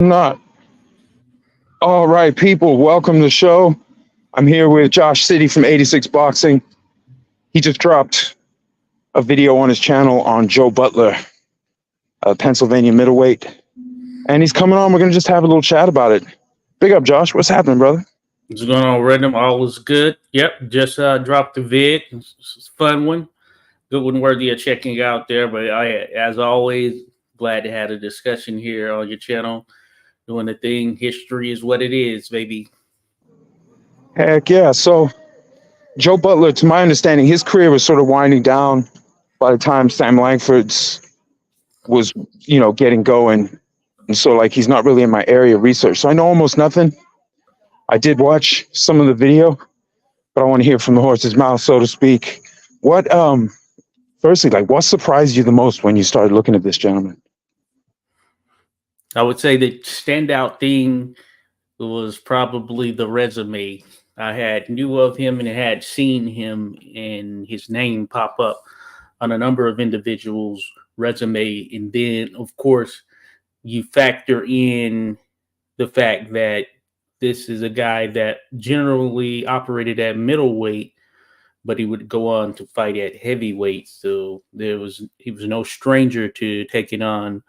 Not. All right, people, welcome to the show. I'm here with Josh City from 86 Boxing. He just dropped a video on his channel on Joe Butler, a Pennsylvania middleweight. And he's coming on. We're going to just have a little chat about it. Big up, Josh. What's happening, brother? What's going on, Random? All is good. Yep, just dropped the vid. It's a fun one. Good one, worthy of checking out there. But as always, glad to have a discussion here on your channel. Doing the thing. History is what it is, baby. Heck yeah. So, Joe Butler, to my understanding, his career was sort of winding down by the time Sam Langford's was, getting going. And so, he's not really in my area of research. So I know almost nothing. I did watch some of the video, but I want to hear from the horse's mouth, so to speak. Firstly, what surprised you the most when you started looking at this gentleman? I would say the standout thing was probably the resume. I knew of him and had seen him and his name pop up on a number of individuals' resume. And then, of course, you factor in the fact that this is a guy that generally operated at middleweight, but he would go on to fight at heavyweight. So he was no stranger to taking on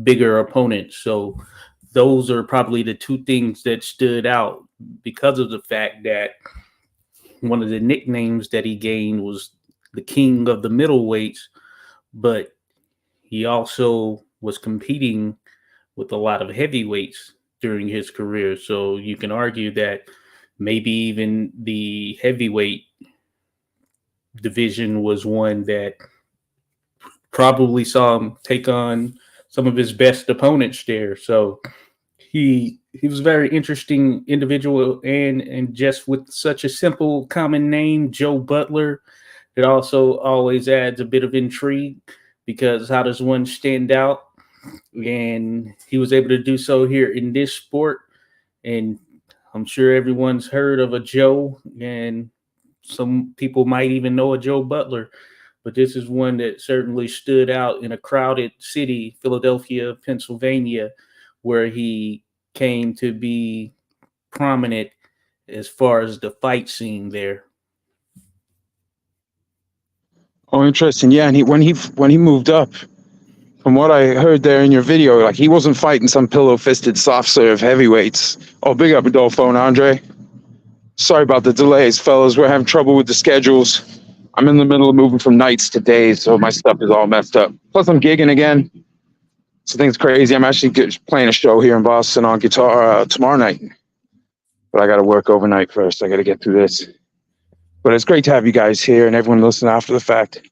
bigger opponents. So those are probably the two things that stood out because of the fact that one of the nicknames that he gained was the king of the middleweights, but he also was competing with a lot of heavyweights during his career. So you can argue that maybe even the heavyweight division was one that probably saw him take on some of his best opponents there. So he was a very interesting individual, and just with such a simple common name, Joe Butler, it also always adds a bit of intrigue, because how does one stand out? And he was able to do so here in this sport. And I'm sure everyone's heard of a Joe, and some people might even know a Joe Butler, but this is one that certainly stood out in a crowded city, Philadelphia, Pennsylvania, where he came to be prominent as far as the fight scene there. Oh, interesting. Yeah, and when he moved up, from what I heard there in your video, he wasn't fighting some pillow-fisted soft serve heavyweights. Oh, big up Adolfo and Andre. Sorry about the delays, fellas. We're having trouble with the schedules. I'm in the middle of moving from nights to days, so my stuff is all messed up. Plus, I'm gigging again. So things crazy. I'm actually playing a show here in Boston on guitar tomorrow night. But I got to work overnight first. I got to get through this. But it's great to have you guys here and everyone listening after the fact.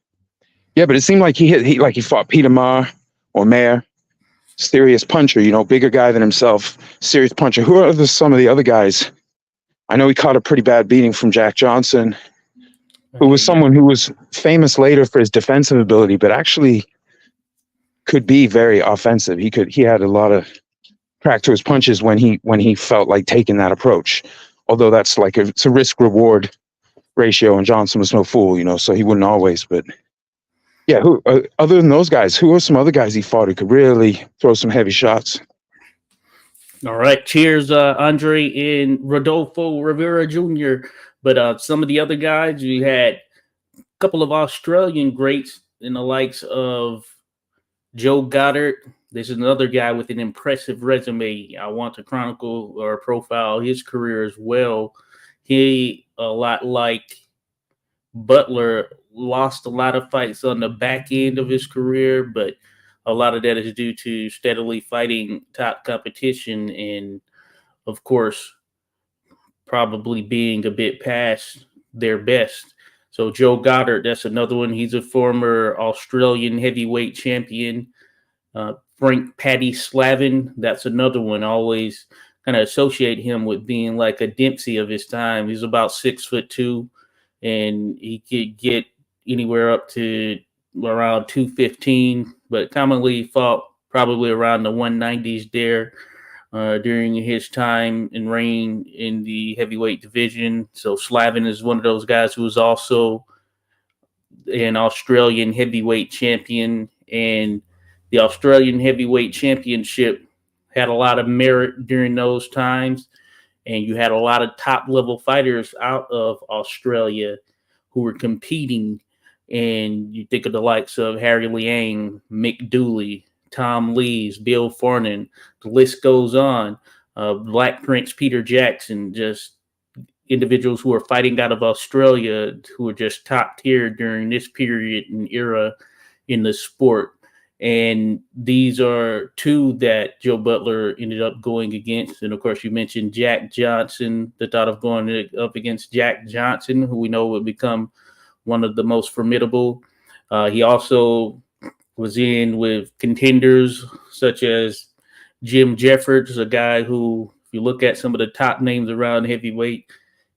Yeah, but it seemed like he fought Peter Mayer, serious puncher, bigger guy than himself, serious puncher. Who are some of the other guys? I know he caught a pretty bad beating from Jack Johnson, who was someone who was famous later for his defensive ability, but actually could be very offensive. He had a lot of crack to his punches when he felt like taking that approach. Although that's it's a risk reward ratio, and Johnson was no fool, so he wouldn't always. But yeah, who other than those guys, who are some other guys he fought who could really throw some heavy shots? All right, cheers, Andre and Rodolfo Rivera Jr. But some of the other guys, we had a couple of Australian greats in the likes of Joe Goddard. This is another guy with an impressive resume. I want to chronicle or profile his career as well. He, a lot like Butler, lost a lot of fights on the back end of his career, but a lot of that is due to steadily fighting top competition and, of course, probably being a bit past their best. So Joe Goddard, that's another one. He's a former Australian heavyweight champion. Frank Paddy Slavin, that's another one. I always kind of associate him with being like a Dempsey of his time. He's about 6'2", and he could get anywhere up to around 215, but commonly fought probably around the 190s there during his time and reign in the heavyweight division. So Slavin is one of those guys who was also an Australian heavyweight champion, and the Australian heavyweight championship had a lot of merit during those times, and you had a lot of top level fighters out of Australia who were competing. And you think of the likes of Harry Liang, Mick Dooley, Tom Lees, Bill Fornan, the list goes on. Black Prince Peter Jackson, just individuals who are fighting out of Australia who are just top tier during this period and era in the sport. And these are two that Joe Butler ended up going against. And of course, you mentioned Jack Johnson, the thought of going up against Jack Johnson, who we know would become one of the most formidable. He also was in with contenders such as Jim Jeffords, a guy who, if you look at some of the top names around heavyweight,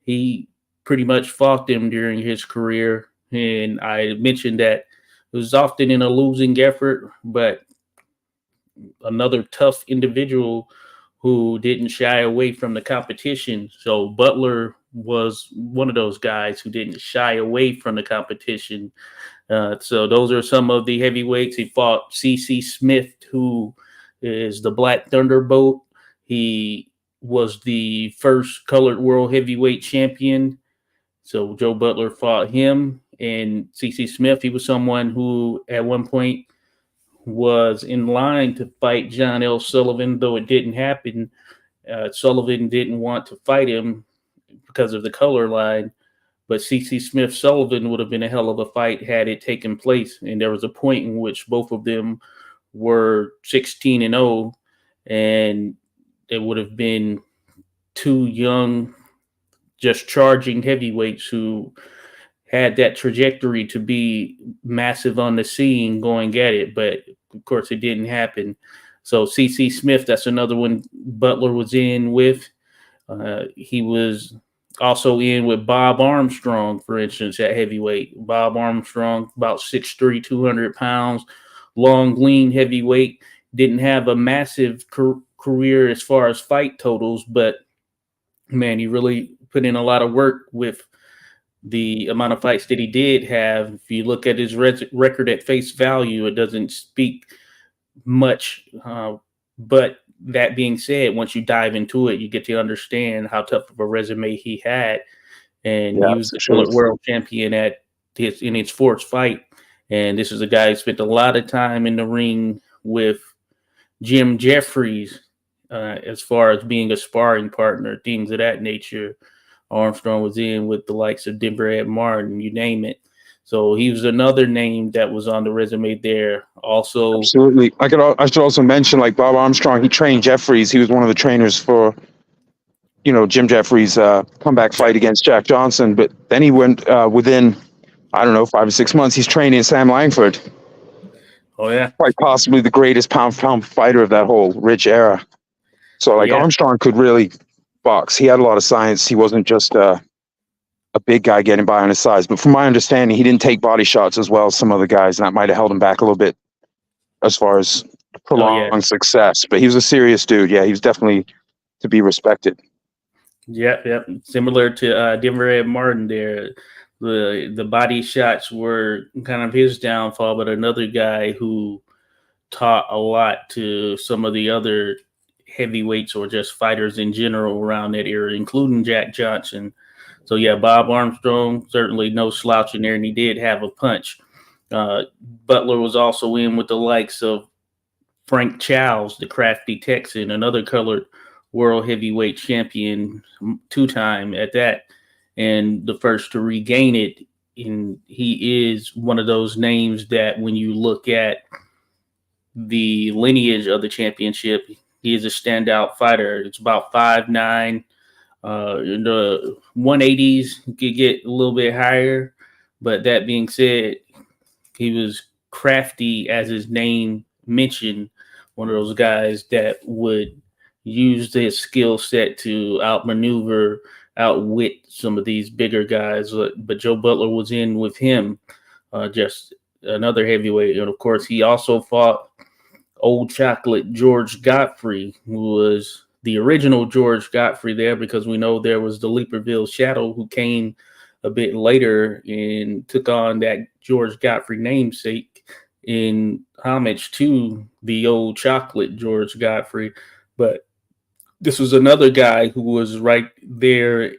he pretty much fought them during his career. And I mentioned that it was often in a losing effort, but another tough individual who didn't shy away from the competition. So Butler was one of those guys who didn't shy away from the competition. So those are some of the heavyweights. He fought C.C. Smith, who is the Black Thunderbolt. He was the first colored world heavyweight champion. So Joe Butler fought him. And C.C. Smith, he was someone who at one point was in line to fight John L. Sullivan, though it didn't happen. Sullivan didn't want to fight him because of the color line, but C.C. Smith Sullivan would have been a hell of a fight had it taken place. And there was a point in which both of them were 16-0, and it would have been two young, just charging heavyweights who had that trajectory to be massive on the scene going at it, but of course it didn't happen. So C.C. Smith, that's another one Butler was in with. He was also in with Bob Armstrong, for instance, at heavyweight. Bob Armstrong, about 6'3", 200 pounds, long, lean heavyweight. Didn't have a massive career as far as fight totals, but man, he really put in a lot of work with the amount of fights that he did have. If you look at his record at face value, it doesn't speak much. But that being said, once you dive into it, you get to understand how tough of a resume he had. And he was the world champion in his fourth fight. And this is a guy who spent a lot of time in the ring with Jim Jeffries, as far as being a sparring partner, things of that nature. Armstrong was in with the likes of Denver Ed Martin, you name it. So he was another name that was on the resume there. Also, absolutely. I should also mention, like, Bob Armstrong. He trained Jeffries. He was one of the trainers for, Jim Jeffries' comeback fight against Jack Johnson. But then he went within, I don't know, 5 or 6 months. He's training Sam Langford. Oh yeah, quite possibly the greatest pound for pound fighter of that whole rich era. So Armstrong could really box. He had a lot of science. He wasn't just a big guy getting by on his size. But from my understanding, he didn't take body shots as well as some other guys, and that might have held him back a little bit as far as prolonged success. But he was a serious dude. Yeah, he was definitely to be respected. Yeah. Similar to Denver Ed Martin there. The body shots were kind of his downfall, but another guy who taught a lot to some of the other heavyweights or just fighters in general around that era, including Jack Johnson. So yeah, Bob Armstrong, certainly no slouch in there, and he did have a punch. Butler was also in with the likes of Frank Childs, the crafty Texan, another colored world heavyweight champion, 2-time at that, and the first to regain it. And he is one of those names that when you look at the lineage of the championship, he is a standout fighter. It's about 5'9". In the 180s could get a little bit higher, but that being said, he was crafty, as his name mentioned, one of those guys that would use his skill set to outmaneuver, outwit some of these bigger guys. But Joe Butler was in with him, just another heavyweight. And of course, he also fought Old Chocolate George Godfrey, who was the original George Godfrey there, because we know there was the Leaperville Shadow who came a bit later and took on that George Godfrey namesake in homage to the Old Chocolate George Godfrey. But this was another guy who was right there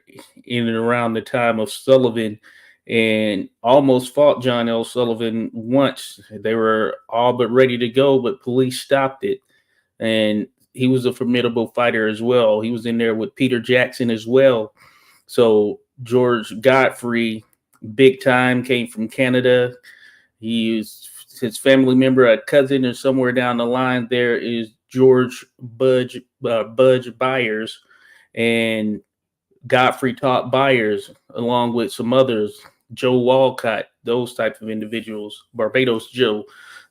in and around the time of Sullivan and almost fought John L. Sullivan once. They were all but ready to go, but police stopped it. And he was a formidable fighter as well. He was in there with Peter Jackson as well. So George Godfrey, big time, came from Canada. He is his family member, a cousin, or somewhere down the line. There is George Budge Byers, and Godfrey taught Byers along with some others, Joe Walcott, those types of individuals, Barbados Joe,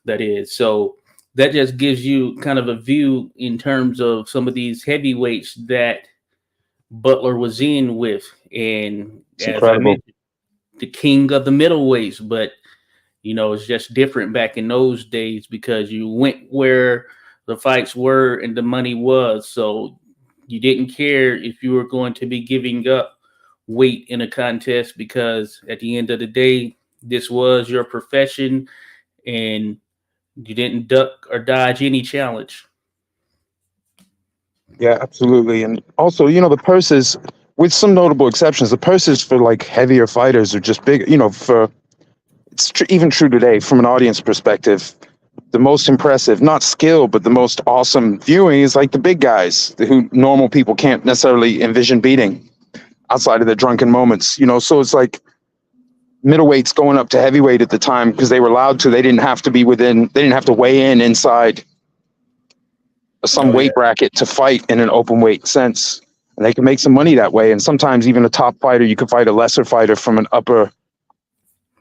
that is. So that just gives you kind of a view in terms of some of these heavyweights that Butler was in with. And It's as I incredible. mentioned, the king of the middleweights, but it's just different back in those days because you went where the fights were and the money was. So you didn't care if you were going to be giving up weight in a contest because at the end of the day, this was your profession and you didn't duck or dodge any challenge. Yeah, absolutely. And also, the purses, with some notable exceptions, the purses for like heavier fighters are just big. Even true today from an audience perspective. The most impressive, not skill, but the most awesome viewing is like the big guys who normal people can't necessarily envision beating outside of their drunken moments. So it's like middleweights going up to heavyweight at the time because they were allowed to. They didn't have to weigh in inside some weight bracket to fight in an open weight sense. And they can make some money that way. And sometimes even a top fighter, you could fight a lesser fighter from an upper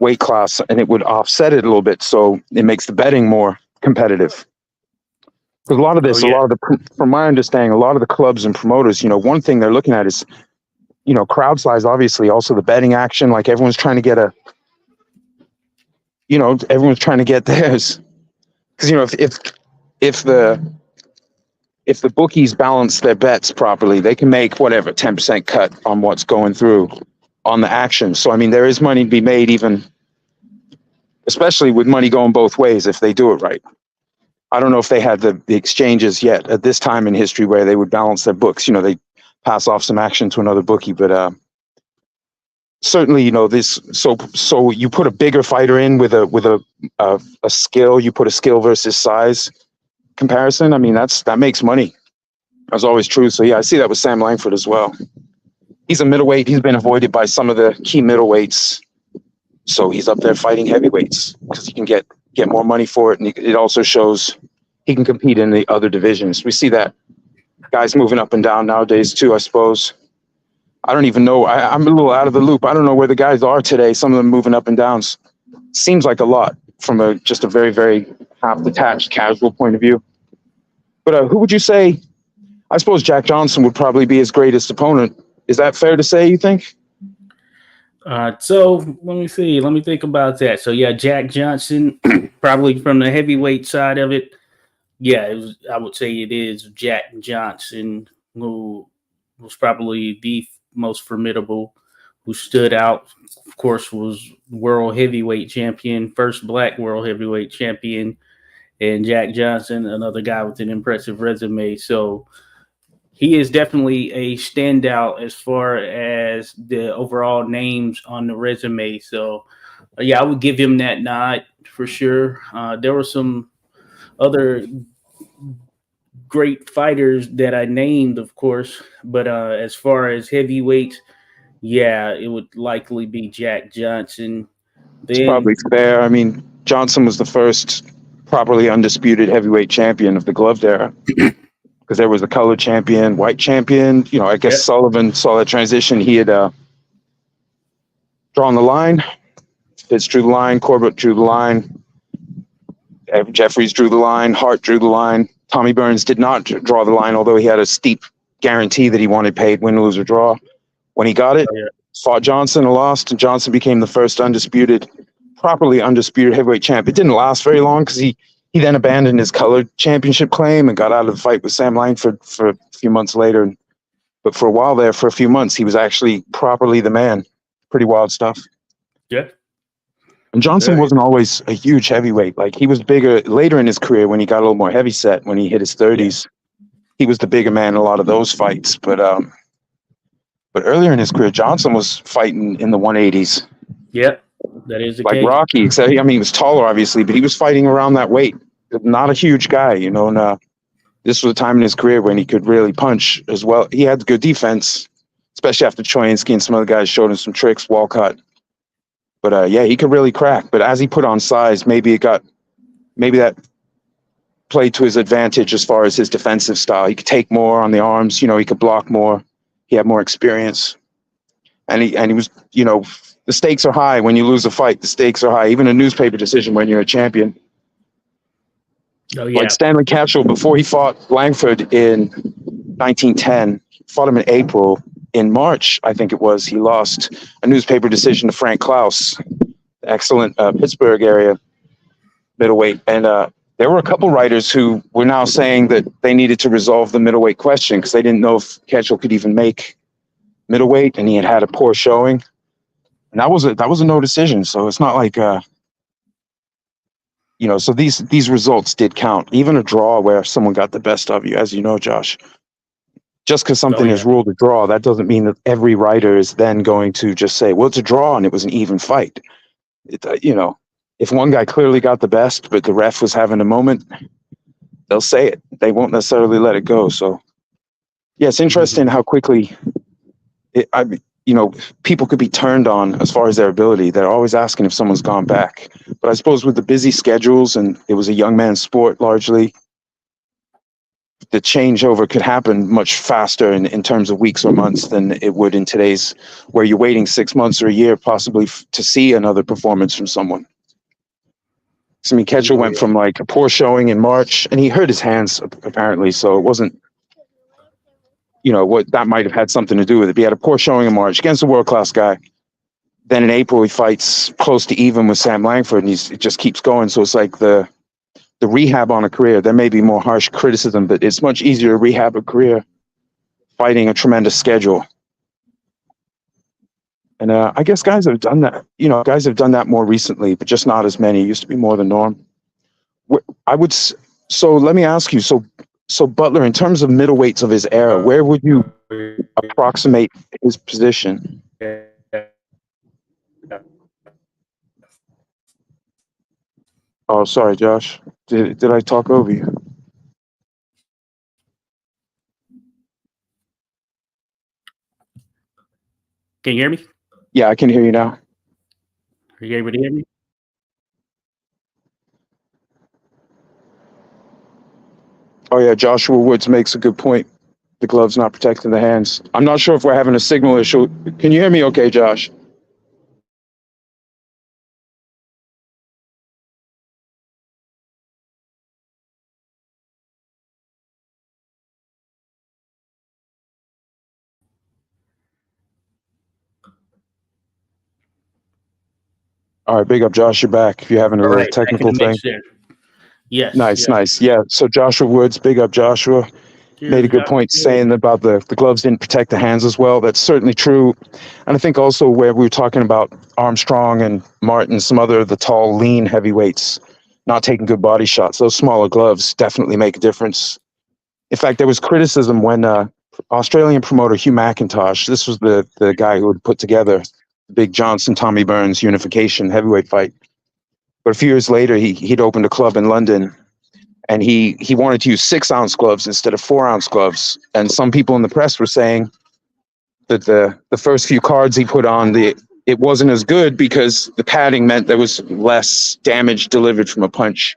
weight class and it would offset it a little bit. So it makes the betting more competitive. Because from my understanding, a lot of the clubs and promoters, one thing they're looking at is, crowd size, obviously, also the betting action. Like everyone's trying to get theirs. Because, if the bookies balance their bets properly, they can make whatever 10% cut on what's going through on the action. So, I mean, there is money to be made, even especially with money going both ways if they do it right. I don't know if they had the exchanges yet at this time in history where they would balance their books. They pass off some action to another bookie, but certainly, this. So you put a bigger fighter in with a skill. You put a skill versus size comparison. I mean, that makes money. That's always true. So yeah, I see that with Sam Langford as well. He's a middleweight. He's been avoided by some of the key middleweights, so he's up there fighting heavyweights because he can get more money for it, and it also shows he can compete in the other divisions. We see that guys moving up and down nowadays too, I suppose. I don't even know. I'm a little out of the loop. I don't know where the guys are today. Some of them moving up and downs. Seems like a lot from just a very, very half-detached, casual point of view. But who would you say? I suppose Jack Johnson would probably be his greatest opponent. Is that fair to say, you think? So let me see. Let me think about that. So yeah, Jack Johnson, probably from the heavyweight side of it. Yeah, I would say it is Jack Johnson who was probably the most formidable, who stood out. Of course, was world heavyweight champion, first black world heavyweight champion, and Jack Johnson, another guy with an impressive resume. So he is definitely a standout as far as the overall names on the resume. So, yeah, I would give him that nod for sure. There were some other great fighters that I named, of course, but as far as heavyweight, yeah, it would likely be Jack Johnson. It's probably fair. I mean, Johnson was the first properly undisputed heavyweight champion of the gloved era. Because there was a color champion, white champion. I guess Sullivan saw that transition. He had drawn the line. Fitz drew the line. Corbett drew the line. Jeffries drew the line. Hart drew the line. Tommy Burns did not draw the line, although he had a steep guarantee that he wanted paid win, lose, or draw. When he got it, fought Johnson and lost, and Johnson became the first properly undisputed heavyweight champ. It didn't last very long because he then abandoned his color championship claim and got out of the fight with Sam Langford for a few months later. But for a while there, for a few months, he was actually properly the man. Pretty wild stuff. Yeah. And Johnson wasn't always a huge heavyweight. Like he was bigger later in his career when he got a little more heavy set, when he hit his 30s. he was the bigger man in a lot of those fights. But earlier in his career, Johnson was fighting in the 180s. Yep, that is the like case. Rocky. Except, I mean, he was taller, obviously, but he was fighting around that weight. Not a huge guy, you know. And this was a time in his career when he could really punch as well. He had good defense, especially after Choyinski and some other guys showed him some tricks, Walcott. But yeah, he could really crack. But as he put on size, maybe that played to his advantage as far as his defensive style. He could take more on the arms, you know, he could block more. He had more experience. And he was, you know, the stakes are high when you lose a fight. The stakes are high, even a newspaper decision when you're a champion. Oh, yeah. Like Stanley Catchell, before he fought Langford in 1910, fought him in April. In March, I think it was, he lost a newspaper decision to Frank Klaus, excellent Pittsburgh area middleweight. And there were a couple writers who were now saying that they needed to resolve the middleweight question because they didn't know if Catchell could even make middleweight, and he had a poor showing. And that was a no decision. So it's not like you know, so these results did count. Even a draw where someone got the best of you, as you know, Josh. Just because something is ruled a draw, that doesn't mean that every writer is then going to just say, well, it's a draw and it was an even fight. You know, if one guy clearly got the best, but the ref was having a moment, they'll say it. They won't necessarily let it go. So, yeah, it's interesting how quickly, you know, people could be turned on as far as their ability. They're always asking if someone's gone back. But I suppose with the busy schedules, and it was a young man's sport largely, the changeover could happen much faster in terms of weeks or months than it would in today's, where you're waiting 6 months or a year possibly to see another performance from someone. So, I mean, Catchell went from like a poor showing in March, and he hurt his hands apparently, so it wasn't, you know, what that might have had something to do with it. But he had a poor showing in March against a world-class guy. Then in April, he fights close to even with Sam Langford, and it just keeps going. So it's like the rehab on a career. There may be more harsh criticism, but it's much easier to rehab a career fighting a tremendous schedule. And I guess guys have done that. You know, guys have done that more recently, but just not as many. It used to be more the norm. So let me ask you. So Butler, in terms of middleweights of his era, where would you approximate his position? Oh, sorry, Josh. Did I talk over you? Can you hear me? Yeah, I can hear you now. Are you able to hear me? Oh, yeah, Joshua Woods makes a good point. The glove's not protecting the hands. I'm not sure if we're having a signal issue. Can you hear me okay, Josh? All right, big up, Josh. You're back. If you're having a little technical thing. Yes. Nice. Yeah, so Joshua Woods, big up, Joshua. Made a good point saying about the gloves didn't protect the hands as well. That's certainly true. And I think also where we were talking about Armstrong and Martin, some other of the tall, lean heavyweights not taking good body shots, those smaller gloves definitely make a difference. In fact, there was criticism when Australian promoter Hugh McIntosh, this was the guy who had put together the big Johnson-Tommy Burns unification heavyweight fight. But a few years later, he'd opened a club in London, and he wanted to use 6-ounce gloves instead of 4-ounce gloves. And some people in the press were saying that the first few cards he put on, it wasn't as good because the padding meant there was less damage delivered from a punch.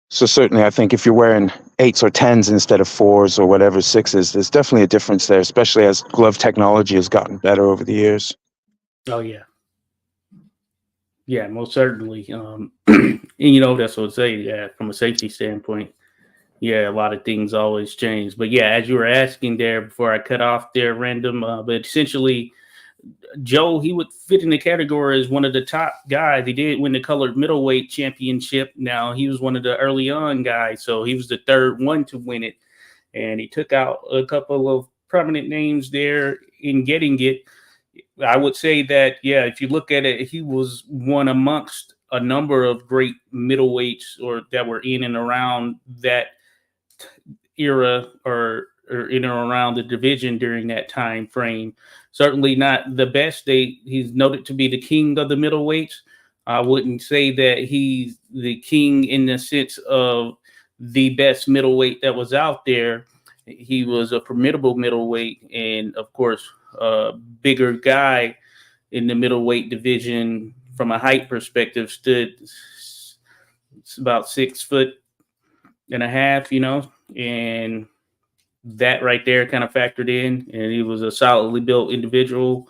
So certainly, I think if you're wearing 8s or 10s instead of 4s or whatever 6s, there's definitely a difference there, especially as glove technology has gotten better over the years. Oh, yeah. Yeah, most certainly. And, you know, that's what I say. Yeah, from a safety standpoint, yeah, a lot of things always change. But yeah, as you were asking there before I cut off there, random, but essentially, Joe, he would fit in the category as one of the top guys. He did win the colored middleweight championship. Now, he was one of the early on guys, so he was the third one to win it. And he took out a couple of prominent names there in getting it. I would say that, yeah, if you look at it, he was one amongst a number of great middleweights or that were in and around that era or in or around the division during that time frame. Certainly not the best. He's noted to be the king of the middleweights. I wouldn't say that he's the king in the sense of the best middleweight that was out there. He was a formidable middleweight, and of course, a bigger guy in the middleweight division from a height perspective. Stood about 6'1.5", and that right there kind of factored in, and he was a solidly built individual.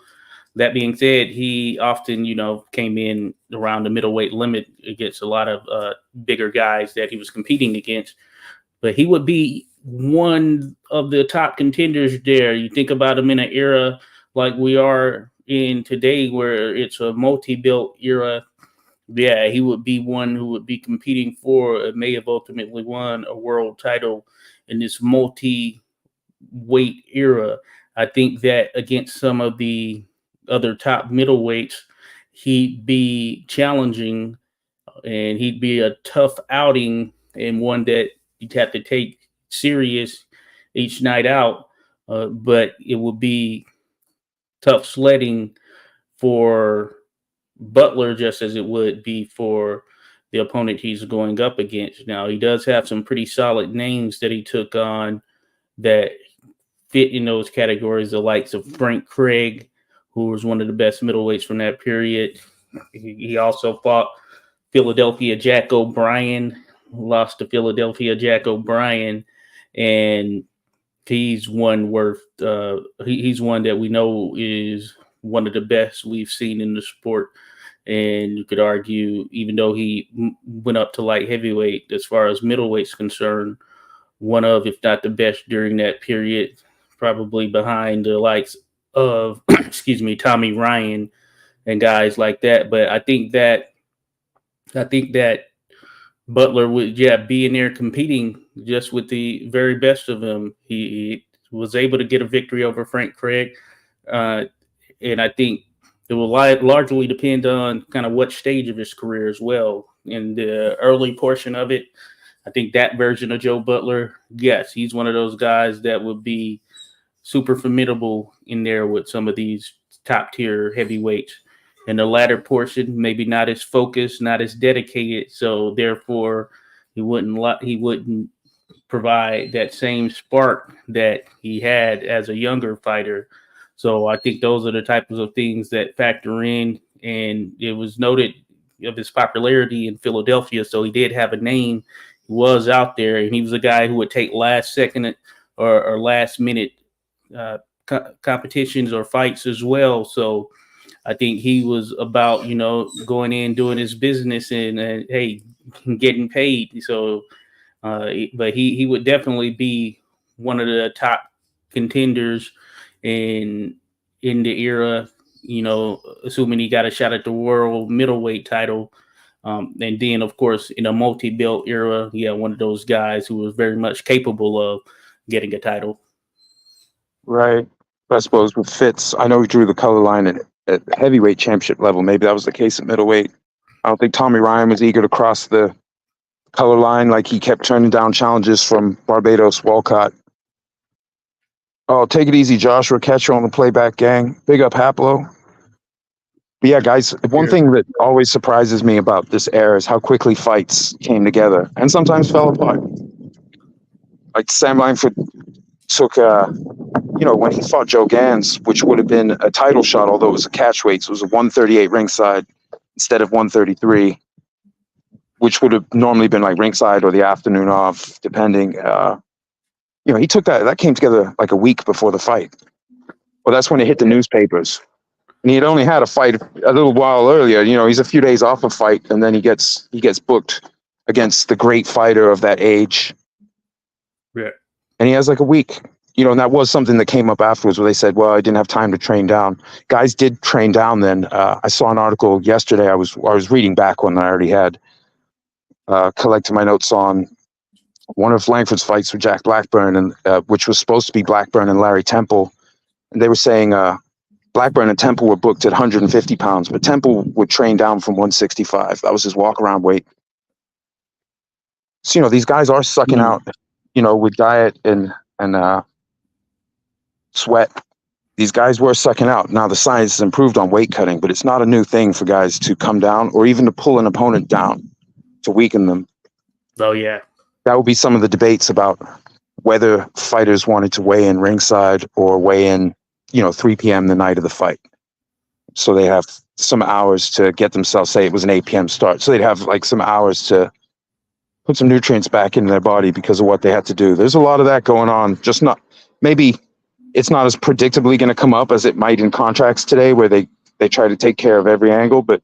That being said, he often, came in around the middleweight limit against a lot of bigger guys that he was competing against. But he would be one of the top contenders there. You think about him in an era like we are in today, where it's a multi-belt era. Yeah, he would be one who would be competing for, may have ultimately won a world title in this multi-weight era. I think that against some of the other top middleweights, he'd be challenging, and he'd be a tough outing, and one that you'd have to take serious each night out. But it would be tough sledding for Butler, just as it would be for the opponent he's going up against. Now, he does have some pretty solid names that he took on that fit in those categories, the likes of Frank Craig, who was one of the best middleweights from that period. He also fought Philadelphia Jack O'Brien, lost to Philadelphia Jack O'Brien, and he's one he's one that we know is one of the best we've seen in the sport. And you could argue, even though he went up to light heavyweight, as far as middleweight's concerned, one of, if not the best during that period, probably behind the likes of, Tommy Ryan and guys like that. But I think that Butler would, be in there competing just with the very best of them. He was able to get a victory over Frank Craig. And I think it will largely depend on kind of what stage of his career as well. In the early portion of it, I think that version of Joe Butler, yes, he's one of those guys that would be super formidable in there with some of these top tier heavyweights. In the latter portion, maybe not as focused, not as dedicated. So therefore, he wouldn't provide that same spark that he had as a younger fighter. So I think those are the types of things that factor in. And it was noted of his popularity in Philadelphia. So he did have a name. He was out there, and he was a guy who would take last second or last minute competitions or fights as well. So I think he was about, going in, doing his business, and hey, getting paid. So, but he would definitely be one of the top contenders in the era, assuming he got a shot at the world middleweight title. And then, of course, in a multi-belt era, one of those guys who was very much capable of getting a title. Right. I suppose with Fitz, I know he drew the color line at heavyweight championship level. Maybe that was the case at middleweight. I don't think Tommy Ryan was eager to cross the color line. Like, he kept turning down challenges from Barbados Walcott. Oh, take it easy, Joshua. Catch you on the playback, gang. Big up, Haplo. But yeah, guys, one thing that always surprises me about this era is how quickly fights came together and sometimes fell apart. Like, Sam Langford took, when he fought Joe Gans, which would have been a title shot, although it was a catch weight, so it was a 138 ringside instead of 133, which would have normally been like ringside or the afternoon off, depending. He took that came together like a week before the fight. Well, that's when it hit the newspapers. And he had only had a fight a little while earlier. He's a few days off a fight, and then he gets booked against the great fighter of that age. Yeah. And he has like a week. And that was something that came up afterwards where they said, well, I didn't have time to train down. Guys did train down then. I saw an article yesterday. I was reading back one that I already had collected my notes on one of Langford's fights with Jack Blackburn, and which was supposed to be Blackburn and Larry Temple. And they were saying Blackburn and Temple were booked at 150 pounds, but Temple would train down from 165. That was his walk-around weight. So, these guys are sucking out, with diet and sweat, these guys were sucking out. Now the science has improved on weight cutting, but it's not a new thing for guys to come down or even to pull an opponent down to weaken them. Oh yeah. That would be some of the debates about whether fighters wanted to weigh in ringside or weigh in, 3 p.m. the night of the fight. So they have some hours to get themselves, say it was an 8 p.m. start. So they'd have like some hours to put some nutrients back into their body because of what they had to do. There's a lot of that going on. Just not, maybe it's not as predictably going to come up as it might in contracts today where they try to take care of every angle. But,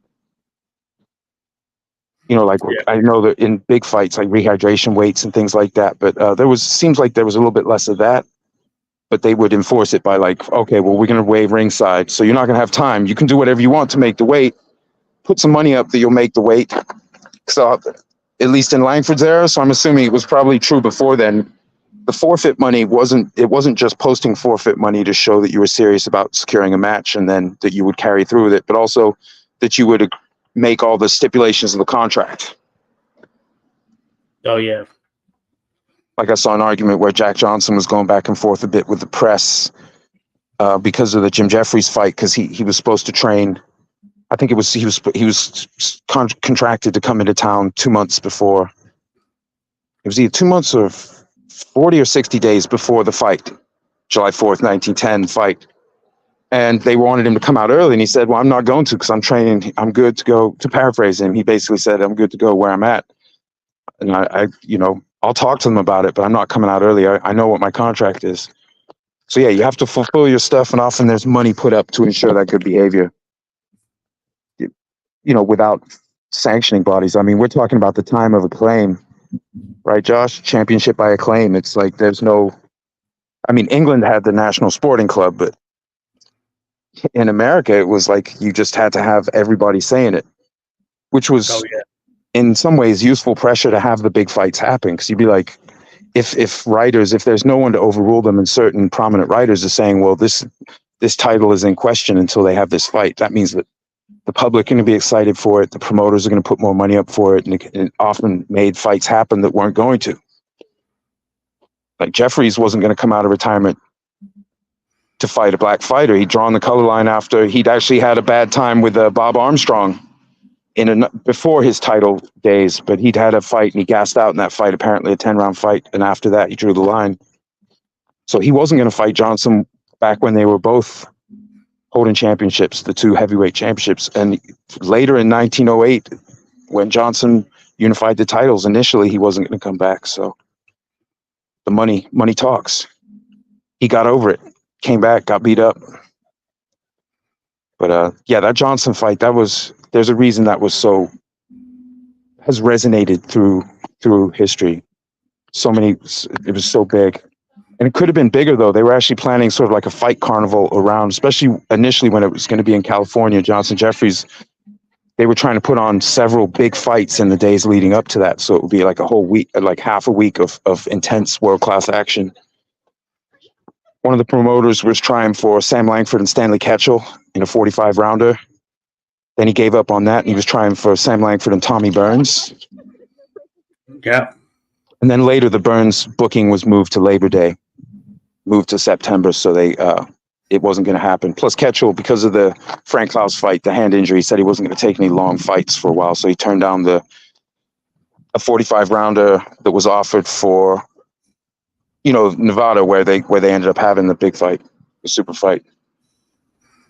I know that in big fights, like rehydration weights and things like that, but seems like there was a little bit less of that. But they would enforce it by like, okay, well, we're going to weigh ringside. So you're not going to have time. You can do whatever you want to make the weight. Put some money up that you'll make the weight. So at least in Langford's era, so I'm assuming it was probably true before then, the forfeit money wasn't just posting forfeit money to show that you were serious about securing a match and then that you would carry through with it, but also that you would make all the stipulations of the contract. Oh yeah. Like I saw an argument where Jack Johnson was going back and forth a bit with the press because of the Jim Jeffries fight, because he was supposed to train. I think he was contracted to come into town 2 months before. It was either 2 months or 40 or 60 days before the fight, July 4th, 1910 fight. And they wanted him to come out early. And he said, well, I'm not going to because I'm training. I'm good to go. To paraphrase him, he basically said, I'm good to go where I'm at. And I'll talk to them about it, but I'm not coming out early. I know what my contract is. So yeah, you have to fulfill your stuff. And often there's money put up to ensure that good behavior, without sanctioning bodies. I mean, we're talking about the time of Acclaim, right, Josh? Championship by Acclaim. It's like England had the National Sporting Club, but in America, it was like you just had to have everybody saying it, which was in some ways useful pressure to have the big fights happen. Because you'd be like, if there's no one to overrule them, and certain prominent writers are saying, well, this title is in question until they have this fight, that means that the public are going to be excited for it. The promoters are going to put more money up for it, and it often made fights happen that weren't going to. Like Jeffries wasn't going to come out of retirement to fight a black fighter. He'd drawn the color line after he'd actually had a bad time with Bob Armstrong before his title days, but he'd had a fight and he gassed out in that fight, apparently a 10-round fight, and after that he drew the line. So he wasn't going to fight Johnson back when they were both holding championships, the two heavyweight championships. And later in 1908, when Johnson unified the titles, initially he wasn't going to come back. So the money talks. He got over it, came back, got beat up. But that Johnson fight, there's a reason that has resonated through history. It was so big. And it could have been bigger, though. They were actually planning sort of like a fight carnival around, especially initially when it was going to be in California, Johnson Jeffries. They were trying to put on several big fights in the days leading up to that. So it would be like a whole week, like half a week of intense world-class action. One of the promoters was trying for Sam Langford and Stanley Ketchel in a 45-rounder. Then he gave up on that, and he was trying for Sam Langford and Tommy Burns. Yeah. And then later, the Burns booking was moved to Labor Day, moved to September, so it wasn't going to happen. Plus, Ketchel, because of the Frank Klaus fight, the hand injury, said he wasn't going to take any long fights for a while, so he turned down a 45-rounder that was offered for, Nevada, where they ended up having the big fight, the super fight.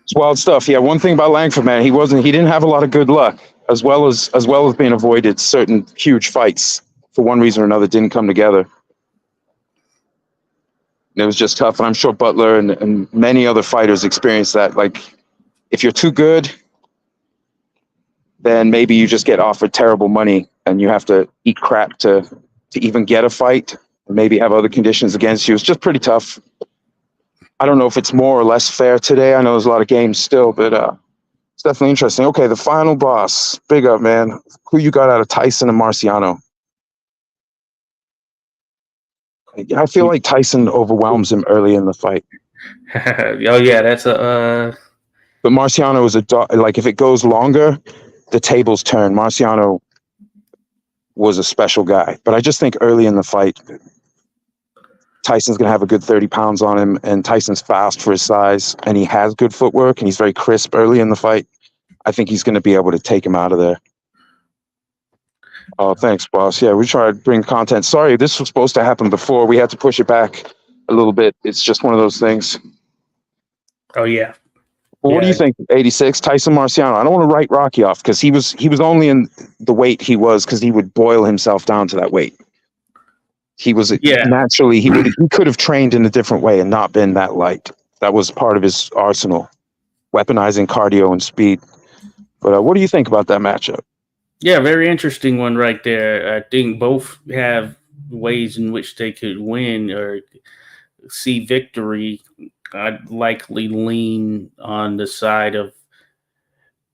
It's wild stuff. Yeah, one thing about Langford, man, he didn't have a lot of good luck, as well as being avoided certain huge fights for one reason or another didn't come together. It was just tough, and I'm sure Butler and many other fighters experienced that. Like, if you're too good, then maybe you just get offered terrible money, and you have to eat crap to even get a fight, or maybe have other conditions against you. It's just pretty tough. I don't know if it's more or less fair today. I know there's a lot of games still, but it's definitely interesting. Okay, the final boss. Big up, man. Who you got out of Tyson and Marciano? I feel like Tyson overwhelms him early in the fight. Oh yeah, that's a. But Marciano is like if it goes longer, the tables turn. Marciano was a special guy, but I just think early in the fight, Tyson's going to have a good 30 pounds on him, and Tyson's fast for his size, and he has good footwork, and he's very crisp early in the fight. I think he's going to be able to take him out of there. Oh, thanks, boss. Yeah, we try to bring content. Sorry, this was supposed to happen before. We had to push it back a little bit. It's just one of those things. Oh, yeah. Well, what do you think, 86, Tyson Marciano? I don't want to write Rocky off because he was only in the weight he was because he would boil himself down to that weight. He was naturally, he could have trained in a different way and not been that light. That was part of his arsenal, weaponizing cardio and speed. But what do you think about that matchup? Yeah, very interesting one right there. I think both have ways in which they could win or see victory. I'd likely lean on the side of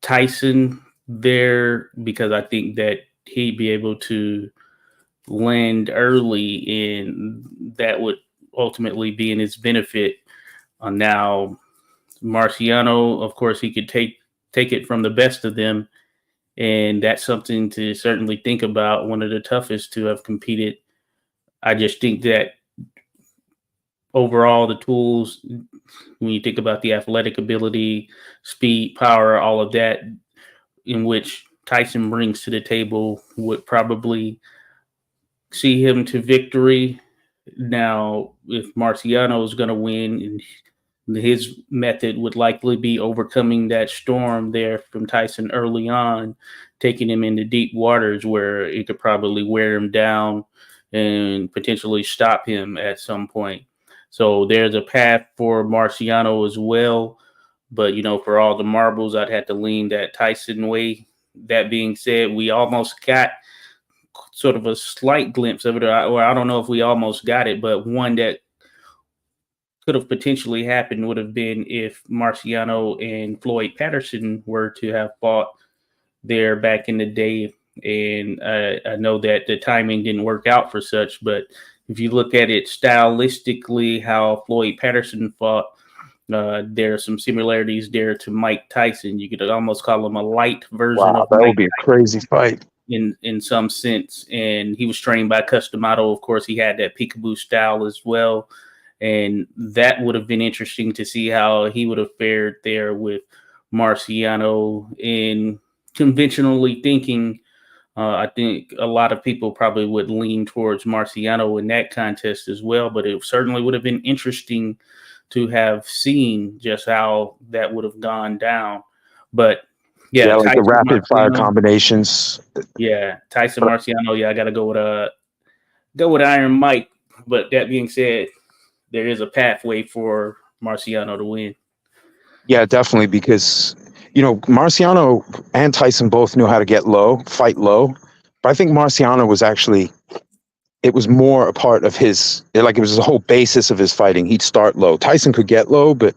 Tyson there because I think that he'd be able to land early, and that would ultimately be in his benefit. Now, Marciano, of course, he could take it from the best of them, and that's something to certainly think about. One of the toughest to have competed. I just think that overall, the tools, when you think about the athletic ability, speed, power, all of that, in which Tyson brings to the table, would probably see him to victory. Now, if Marciano is going to win, his method would likely be overcoming that storm there from Tyson early on, taking him into deep waters where it could probably wear him down and potentially stop him at some point. So there's a path for Marciano as well. But, for all the marbles, I'd have to lean that Tyson way. That being said, we almost got sort of a slight glimpse of it, or I don't know if we almost got it, but one that could have potentially happened would have been if Marciano and Floyd Patterson were to have fought there back in the day. And I know that the timing didn't work out for such, but if you look at it stylistically, how Floyd Patterson fought, there are some similarities there to Mike Tyson. You could almost call him a light version of that Mike would be a crazy fight in some sense. And he was trained by Customato. Of course, he had that peekaboo style as well. And that would have been interesting to see how he would have fared there with Marciano. In conventionally thinking, I think a lot of people probably would lean towards Marciano in that contest as well, but it certainly would have been interesting to have seen just how that would have gone down. But yeah, like the rapid fire combinations. Yeah, Tyson Marciano. Yeah, I got to go with Iron Mike. But that being said, there is a pathway for Marciano to win. Yeah, definitely, because Marciano and Tyson both knew how to get low, fight low. But I think Marciano was actually, it was more a part of his, it was the whole basis of his fighting. He'd start low. Tyson could get low, but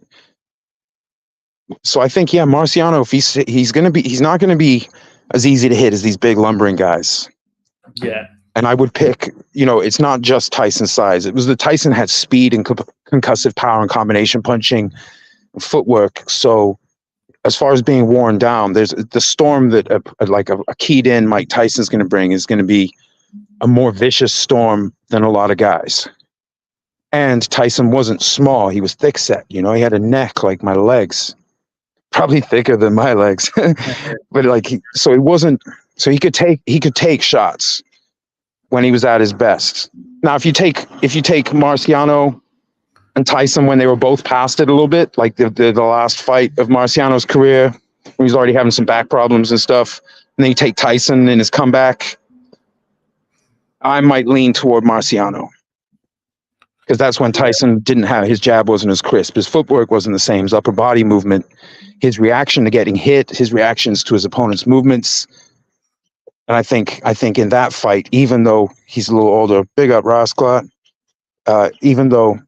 so I think, Marciano, if he's not going to be as easy to hit as these big lumbering guys. Yeah. And I would pick, it's not just Tyson's size. It was that Tyson had speed and concussive power and combination punching, footwork. So as far as being worn down, there's the storm that a keyed in Mike Tyson's going to bring is going to be a more vicious storm than a lot of guys. And Tyson wasn't small. He was thick set. He had a neck like my legs, probably thicker than my legs, but he could take shots when he was at his best. Now, if you take Marciano and Tyson when they were both past it a little bit, like the last fight of Marciano's career, when he was already having some back problems and stuff, and then you take Tyson in his comeback, I might lean toward Marciano. Because that's when Tyson didn't have, his jab wasn't as crisp, his footwork wasn't the same, his upper body movement, his reaction to getting hit, his reactions to his opponent's movements. And I think in that fight, even though he's a little older, big up Rosclot, even though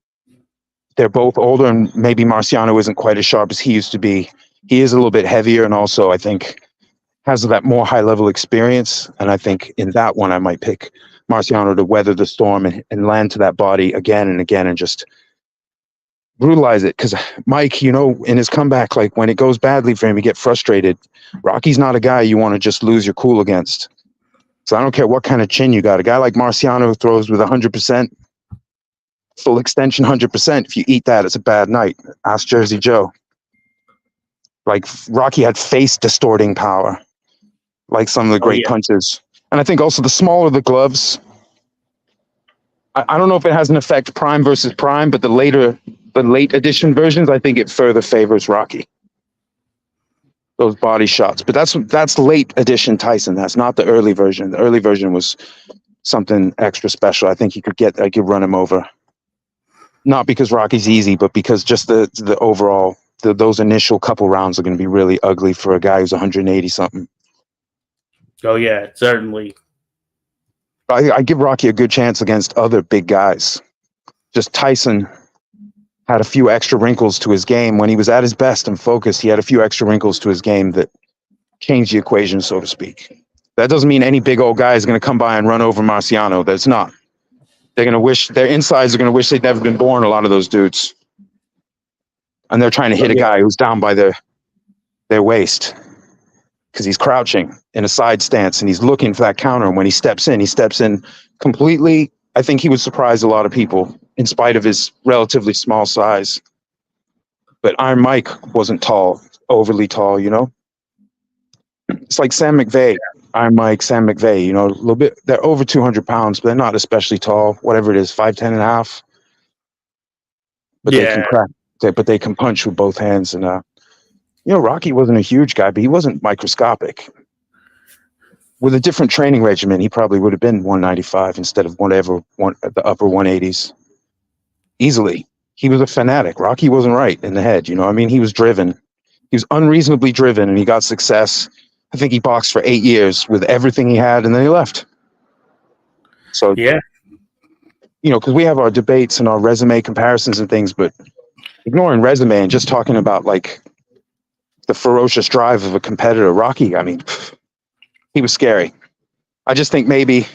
they're both older and maybe Marciano isn't quite as sharp as he used to be, he is a little bit heavier and also I think has that more high level experience. And I think in that one, I might pick Marciano to weather the storm and land to that body again and again and just brutalize it. Because Mike, in his comeback, like when it goes badly for him, you get frustrated. Rocky's not a guy you want to just lose your cool against. So I don't care what kind of chin you got. A guy like Marciano who throws with 100%, full extension 100%. If you eat that, it's a bad night. Ask Jersey Joe. Like Rocky had face distorting power, like some of the great punches. And I think also the smaller the gloves, I don't know if it has an effect prime versus prime, but the late edition versions, I think it further favors Rocky. Those body shots. But that's late edition Tyson. That's not the early version. The early version was something extra special. I think I could run him over. Not because Rocky's easy, but because just the overall, those initial couple rounds are going to be really ugly for a guy who's 180 something. Oh yeah, certainly. I give Rocky a good chance against other big guys. Just Tyson had a few extra wrinkles to his game. When he was at his best and focused, he had a few extra wrinkles to his game that changed the equation, so to speak. That doesn't mean any big old guy is going to come by and run over Marciano. That's not. They're going to wish, their insides are going to wish they'd never been born, a lot of those dudes. And they're trying to hit a guy who's down by their waist because he's crouching in a side stance and he's looking for that counter. And when he steps in completely. I think he would surprise a lot of people in spite of his relatively small size. But Iron Mike wasn't tall, overly tall, you know? It's like Sam McVeigh, Iron Mike, Sam McVeigh, you know, a little bit, they're over 200 pounds, but they're not especially tall, whatever it is, 5'10" and a half. But they can crack, but they can punch with both hands. And, you know, Rocky wasn't a huge guy, but he wasn't microscopic. With a different training regimen, he probably would have been 195 instead of the upper 180s. Easily. He was a fanatic. Rocky wasn't right in the head, you know? I mean, he was driven. He was unreasonably driven, and he got success. I think he boxed for 8 years with everything he had, and then he left. So, yeah, you know, because we have our debates and our resume comparisons and things, but ignoring resume and just talking about, like, the ferocious drive of a competitor, Rocky, I mean, he was scary. I just think maybe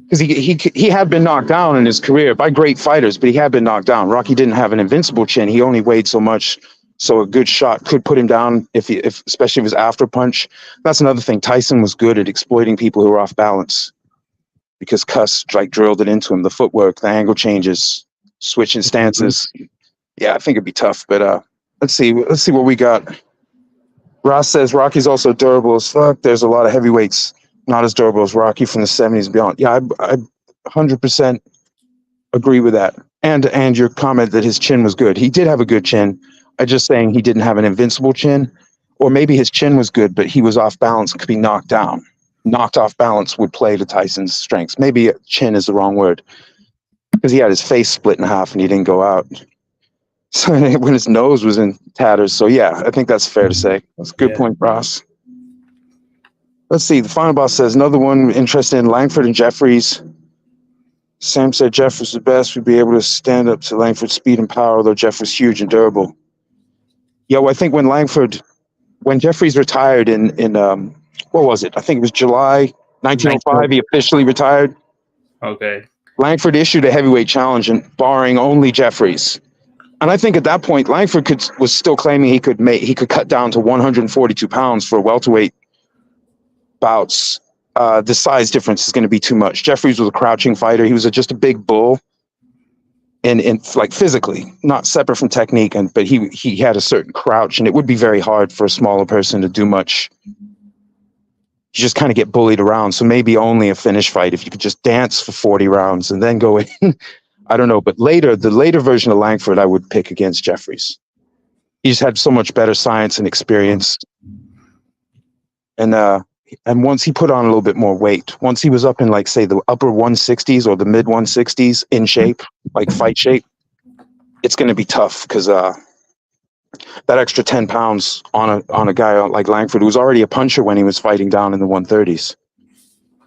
because he had been knocked down in his career by great fighters, but he had been knocked down. Rocky didn't have an invincible chin. He only weighed so much, so a good shot could put him down if especially if it was after punch. That's another thing. Tyson was good at exploiting people who were off balance because Cuss like drilled it into him. The footwork, the angle changes, switching stances. Yeah, I think it'd be tough, but let's see what we got. Ross says Rocky's also durable as fuck. There's a lot of heavyweights not as durable as Rocky from the 70s and beyond. Yeah, I 100% agree with that. And your comment that his chin was good. He did have a good chin. I'm just saying he didn't have an invincible chin. Or maybe his chin was good, but he was off balance and could be knocked down. Knocked off balance would play to Tyson's strengths. Maybe chin is the wrong word. Because he had his face split in half and he didn't go out. So when his nose was in tatters. So yeah, I think that's fair to say. That's a good point, Ross. Let's see. The final boss says another one interested in Langford and Jeffries. Sam said Jeff was the best. We'd be able to stand up to Langford's speed and power, although Jeff was huge and durable. Yeah, well, I think when Jeffries retired in what was it? I think it was July 1905. He officially retired. Okay. Langford issued a heavyweight challenge, and barring only Jeffries. And I think at that point, Langford was still claiming he could cut down to 142 pounds for welterweight bouts. The size difference is going to be too much. Jeffries was a crouching fighter. He was just a big bull, and like physically, not separate from technique, but he had a certain crouch, and it would be very hard for a smaller person to do much. You just kind of get bullied around. So maybe only a finish fight if you could just dance for 40 rounds and then go in. I don't know, but the later version of Langford, I would pick against Jeffries. He just had so much better science and experience. And once he put on a little bit more weight, once he was up in, like, say, the upper 160s or the mid 160s in shape, like fight shape, it's going to be tough because that extra 10 pounds on a guy like Langford, who was already a puncher when he was fighting down in the 130s.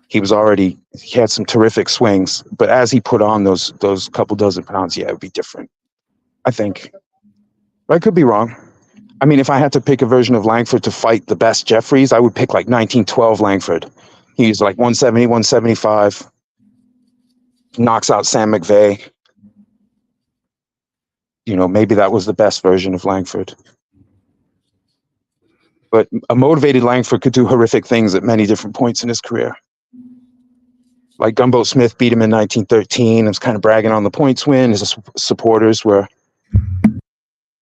He had some terrific swings, but as he put on those couple dozen pounds, yeah, it would be different, I think. But I could be wrong. I mean, if I had to pick a version of Langford to fight the best Jeffries, I would pick like 1912 Langford. He's like 170, 175, knocks out Sam McVeigh. You know, maybe that was the best version of Langford. But a motivated Langford could do horrific things at many different points in his career. Like Gumbo Smith beat him in 1913 and was kind of bragging on the points win. His supporters were,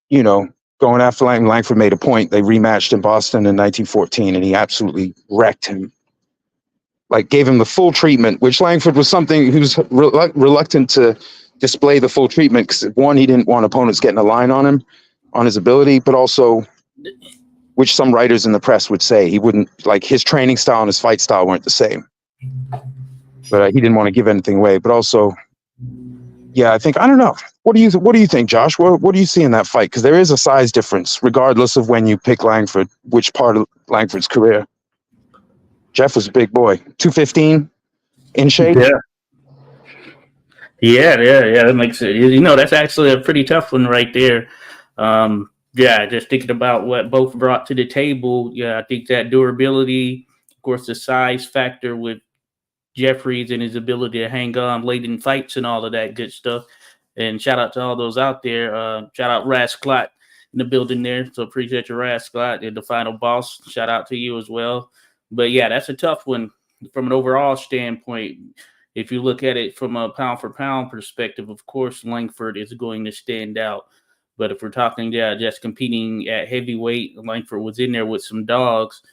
you know, going after Langford. Langford made a point. They rematched in Boston in 1914, and he absolutely wrecked him. Like, gave him the full treatment, which Langford was something he was reluctant to display the full treatment because, one, he didn't want opponents getting a line on him, on his ability, but also, which some writers in the press would say, he wouldn't, like, his training style and his fight style weren't the same. But he didn't want to give anything away. But also, yeah, I think, I don't know. What do you think, Josh? What do you see in that fight? Because there is a size difference, regardless of when you pick Langford, which part of Langford's career. Jeff was a big boy, 215 in shape. Yeah, that makes it. You know, that's actually a pretty tough one right there. Yeah, just thinking about what both brought to the table. Yeah, I think that durability, of course, the size factor with Jeffries and his ability to hang on late in fights and all of that good stuff. And shout out to all those out there. Shout out Rasclot in the building there. So appreciate your Rasclot and the final boss. Shout out to you as well. But yeah, that's a tough one from an overall standpoint. If you look at it from a pound for pound perspective, of course, Langford is going to stand out. But if we're talking, just competing at heavyweight, Langford was in there with some dogs.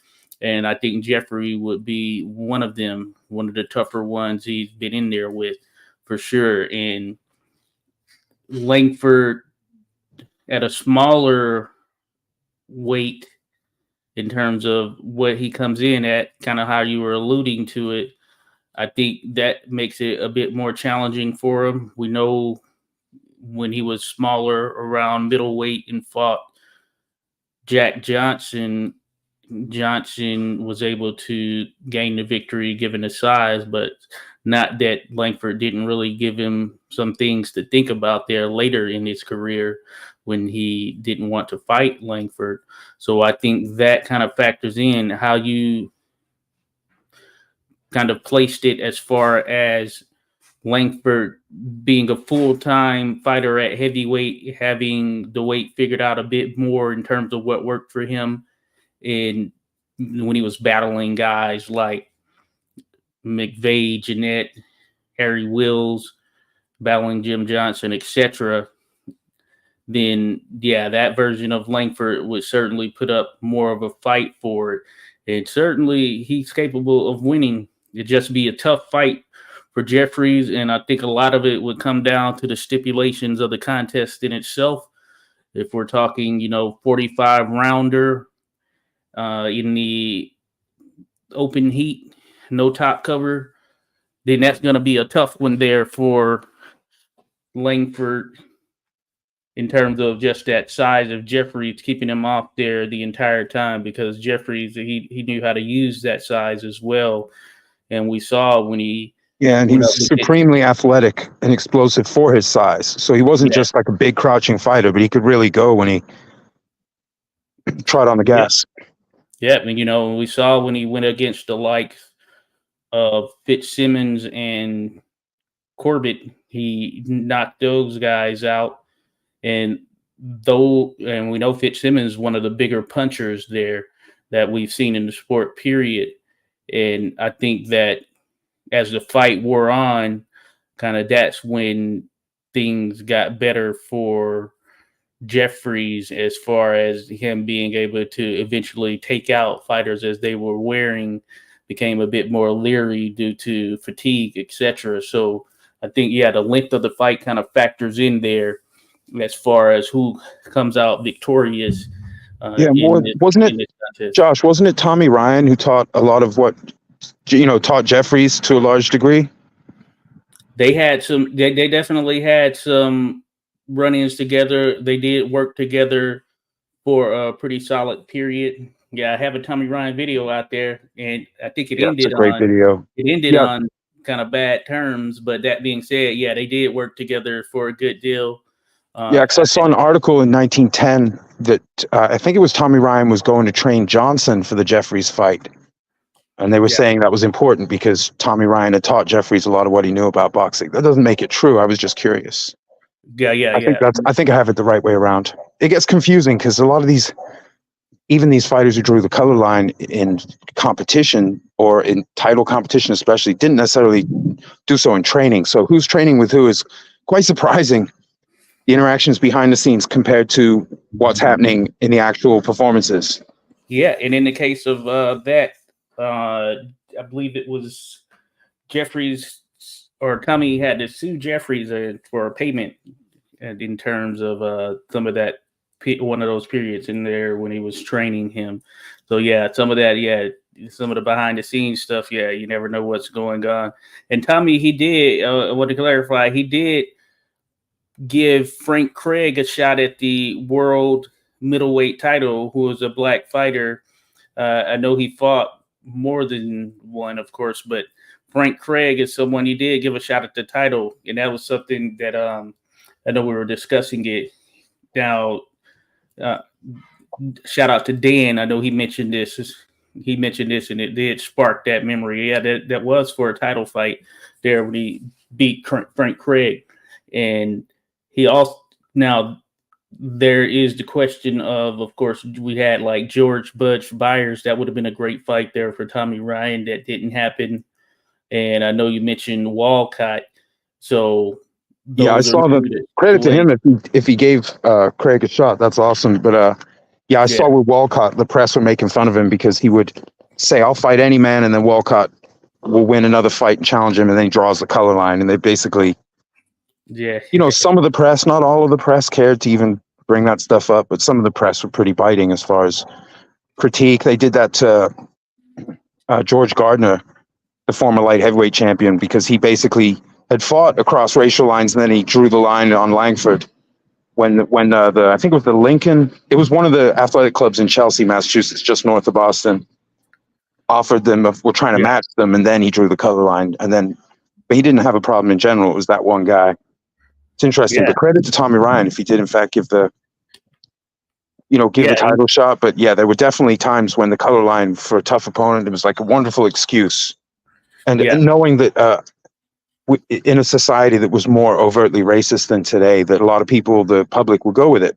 And I think Jeffrey would be one of them, one of the tougher ones he's been in there with for sure. And Langford at a smaller weight in terms of what he comes in at, kind of how you were alluding to it, I think that makes it a bit more challenging for him. We know when he was smaller around middleweight and fought Jack Johnson was able to gain the victory given the size, but not that Langford didn't really give him some things to think about there later in his career when he didn't want to fight Langford. So I think that kind of factors in how you kind of placed it as far as Langford being a full-time fighter at heavyweight, having the weight figured out a bit more in terms of what worked for him. And when he was battling guys like McVeigh, Jeanette, Harry Wills, battling Jim Johnson, etc., then yeah, that version of Langford would certainly put up more of a fight for it. And certainly he's capable of winning. It'd just be a tough fight for Jeffries, and I think a lot of it would come down to the stipulations of the contest in itself. If we're talking, 45 rounder, in the open heat, no top cover, then that's going to be a tough one there for Langford in terms of just that size of Jeffries, keeping him off there the entire time, because Jeffries, he knew how to use that size as well. And we saw when he... Yeah, and he was supremely athletic and explosive for his size. So he wasn't just like a big crouching fighter, but he could really go when he trod on the gas. Yeah, and we saw when he went against the likes of Fitzsimmons and Corbett, he knocked those guys out. And we know Fitzsimmons is one of the bigger punchers there that we've seen in the sport, period. And I think that as the fight wore on, kind of that's when things got better for Jeffries as far as him being able to eventually take out fighters as they were wearing, became a bit more leery due to fatigue, etc. So I think, the length of the fight kind of factors in there as far as who comes out victorious. Wasn't it, Josh, wasn't it Tommy Ryan who taught a lot of what, taught Jeffries to a large degree? They definitely had some run-ins together. They did work together for a pretty solid period. Yeah, I have a Tommy Ryan video out there, and I think it ended on kind of bad terms. But that being said, they did work together for a good deal. Because I saw an article in 1910 that I think it was Tommy Ryan was going to train Johnson for the Jeffries fight. And they were saying that was important because Tommy Ryan had taught Jeffries a lot of what he knew about boxing. That doesn't make it true. I was just curious. I think I have it the right way around. It gets confusing because a lot of these even these fighters who drew the color line in competition or in title competition especially didn't necessarily do so in training. So who's training with who is quite surprising, the interactions behind the scenes compared to what's happening in the actual performances. Yeah, and in the case of that, I believe it was Jeffries or Tommy had to sue Jeffries for a payment in terms of some of that one of those periods in there when he was training him. So yeah, some of that, yeah, some of the behind the scenes stuff, yeah, you never know what's going on. And Tommy, he did. I want to clarify, he did give Frank Craig a shot at the world middleweight title, who was a black fighter. I know he fought more than one, of course, but Frank Craig is someone he did give a shot at the title, and that was something that I know we were discussing it. Now, shout out to Dan. I know he mentioned this. He mentioned this, and it did spark that memory. Yeah, that was for a title fight there when he beat Frank Craig, and he also now. There is the question of course, we had like George Budge Byers. That would have been a great fight there for Tommy Ryan. That didn't happen. And I know you mentioned Walcott. So Yeah, I saw the credit to him if he gave Craig a shot. That's awesome. But yeah, I saw with Walcott, the press were making fun of him because he would say, "I'll fight any man," and then Walcott will win another fight and challenge him, and then he draws the color line. And they basically, some of the press, not all of the press cared to even bring that stuff up, but some of the press were pretty biting as far as critique. They did that to George Gardner, the former light heavyweight champion, because he basically had fought across racial lines, and then he drew the line on Langford when I think it was the Lincoln, it was one of the athletic clubs in Chelsea, Massachusetts, just north of Boston, offered them, we're trying to match them, and then he drew the color line, but he didn't have a problem in general. It was that one guy. It's interesting. But credit to Tommy Ryan if he did in fact give the title shot. But yeah, there were definitely times when the color line for a tough opponent, it was like a wonderful excuse. And knowing that in a society that was more overtly racist than today, that a lot of people, the public, will go with it.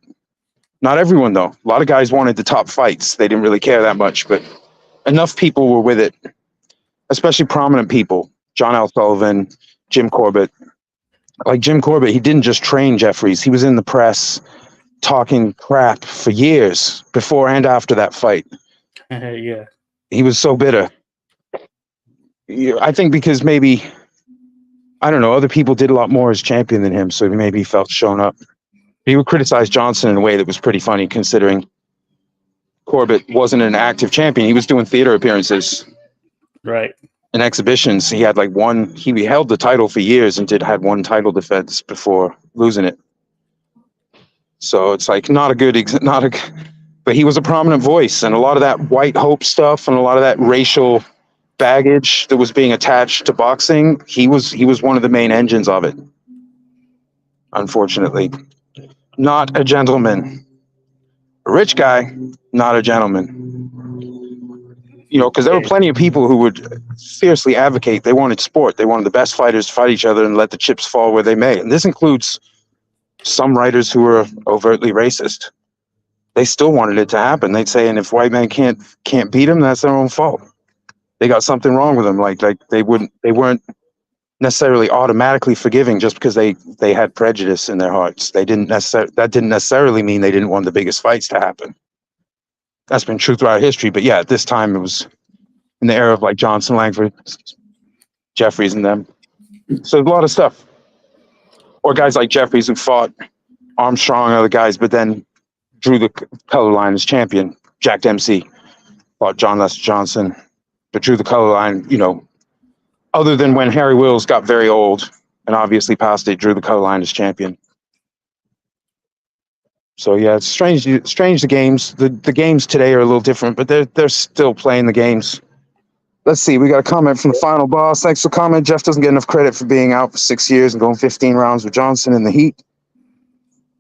Not everyone, though. A lot of guys wanted the top fights. They didn't really care that much, but enough people were with it, especially prominent people. John L. Sullivan, Jim Corbett. Like Jim Corbett, he didn't just train Jeffries. He was in the press talking crap for years before and after that fight. Yeah. He was so bitter. I think because maybe, I don't know, other people did a lot more as champion than him, so maybe he felt shown up. He would criticize Johnson in a way that was pretty funny, considering Corbett wasn't an active champion. He was doing theater appearances. Right. In exhibitions. He had like he held the title for years and had one title defense before losing it. So it's like but he was a prominent voice, and a lot of that white hope stuff and a lot of that racial baggage that was being attached to boxing, he was one of the main engines of it. Unfortunately, not a gentleman. A rich guy, not a gentleman. Because there were plenty of people who would fiercely advocate. They wanted sport. They wanted the best fighters to fight each other and let the chips fall where they may. And this includes some writers who were overtly racist. They still wanted it to happen. They'd say, and if white men can't beat them, that's their own fault. They got something wrong with them. Like they weren't necessarily automatically forgiving just because they had prejudice in their hearts. That didn't necessarily mean they didn't want the biggest fights to happen. That's been true throughout history, but yeah, at this time it was in the era of like Johnson, Langford, Jeffries, and them. So a lot of stuff. Or guys like Jeffries who fought Armstrong and other guys, but then drew the color line as champion. Jack Dempsey fought John Lester Johnson, but drew the color line, other than when Harry Wills got very old and obviously passed it, drew the color line as champion. So yeah, it's strange. The games, the games today are a little different, but they're still playing the games. Let's see. We got a comment from the final boss. Thanks for the comment. Jeff doesn't get enough credit for being out for 6 years and going 15 rounds with Johnson in the heat.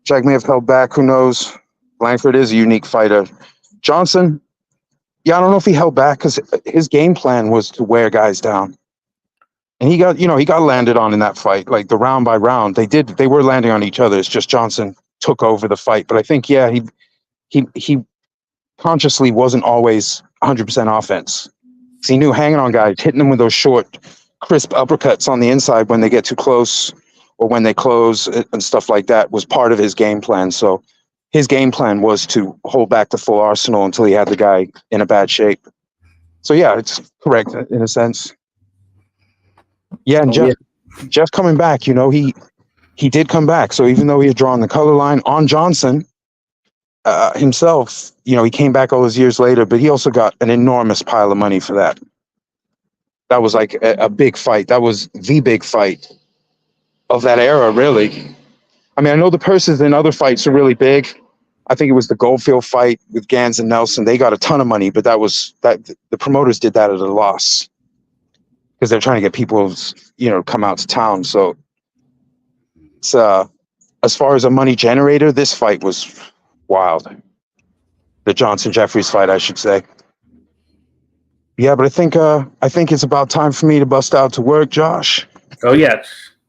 Jack may have held back. Who knows? Langford is a unique fighter. Johnson, yeah, I don't know if he held back because his game plan was to wear guys down, and he got landed on in that fight, like the round by round. They were landing on each other. It's just Johnson took over the fight. But I think, yeah, he consciously wasn't always 100% offense. Because he knew hanging on guys, hitting them with those short, crisp uppercuts on the inside when they get too close or when they close and stuff like that was part of his game plan. So his game plan was to hold back the full arsenal until he had the guy in a bad shape. So yeah, it's correct in a sense. Yeah, and Jeff coming back, you know, he did come back. So even though he had drawn the color line on Johnson himself, you know, he came back all those years later, but he also got an enormous pile of money for that. That was like a big fight. That was the big fight of that era, really. I mean, I know the purses in other fights are really big. I think it was the Goldfield fight with Gans and Nelson. They got a ton of money, but the promoters did that at a loss because they're trying to get people, you know, come out to town. So it's as far as a money generator, this fight was wild. The Johnson Jeffries fight, I should say. Yeah, but I think it's about time for me to bust out to work, Josh. Oh yeah.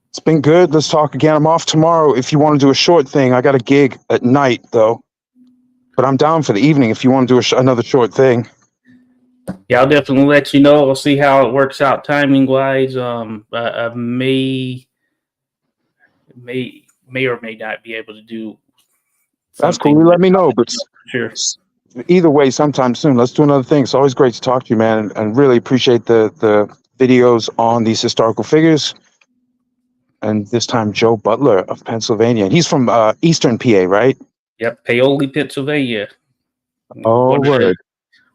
It's been good. Let's talk again. I'm off tomorrow. If you want to do a short thing, I got a gig at night though, but I'm down for the evening if you want to do another short thing. Yeah, I'll definitely let you know. We'll see how it works out timing wise. I may or may not be able to do. That's cool. You let me know, but sure. Either way, sometime soon. Let's do another thing. It's always great to talk to you, man, and really appreciate the videos on these historical figures. And this time, Joe Butler of Pennsylvania. He's from Eastern PA, right? Yep, Paoli, Pennsylvania. Oh, word.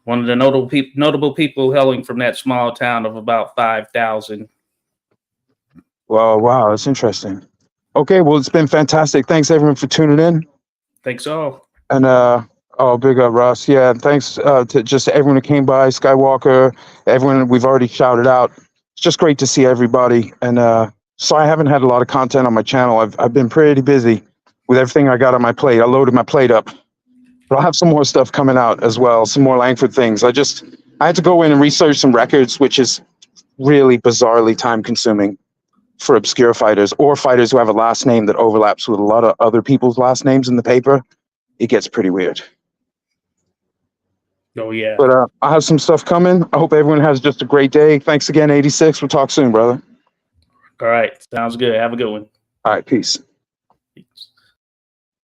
One of the notable people hailing from that small town of about 5,000. Well, wow, that's interesting. Okay, well, it's been fantastic. Thanks, everyone, for tuning in. Thanks all. And big up, Russ. Yeah, and thanks to just everyone who came by, Skywalker, everyone we've already shouted out. It's just great to see everybody. And so I haven't had a lot of content on my channel. I've been pretty busy with everything I got on my plate. I loaded my plate up. But I'll have some more stuff coming out as well, some more Langford things. I had to go in and research some records, which is really bizarrely time-consuming for obscure fighters or fighters who have a last name that overlaps with a lot of other people's last names in the paper. It gets pretty weird. Oh, yeah. But I have some stuff coming. I hope everyone has just a great day. Thanks again, 86. We'll talk soon, brother. All right. Sounds good. Have a good one. All right. Peace. Peace.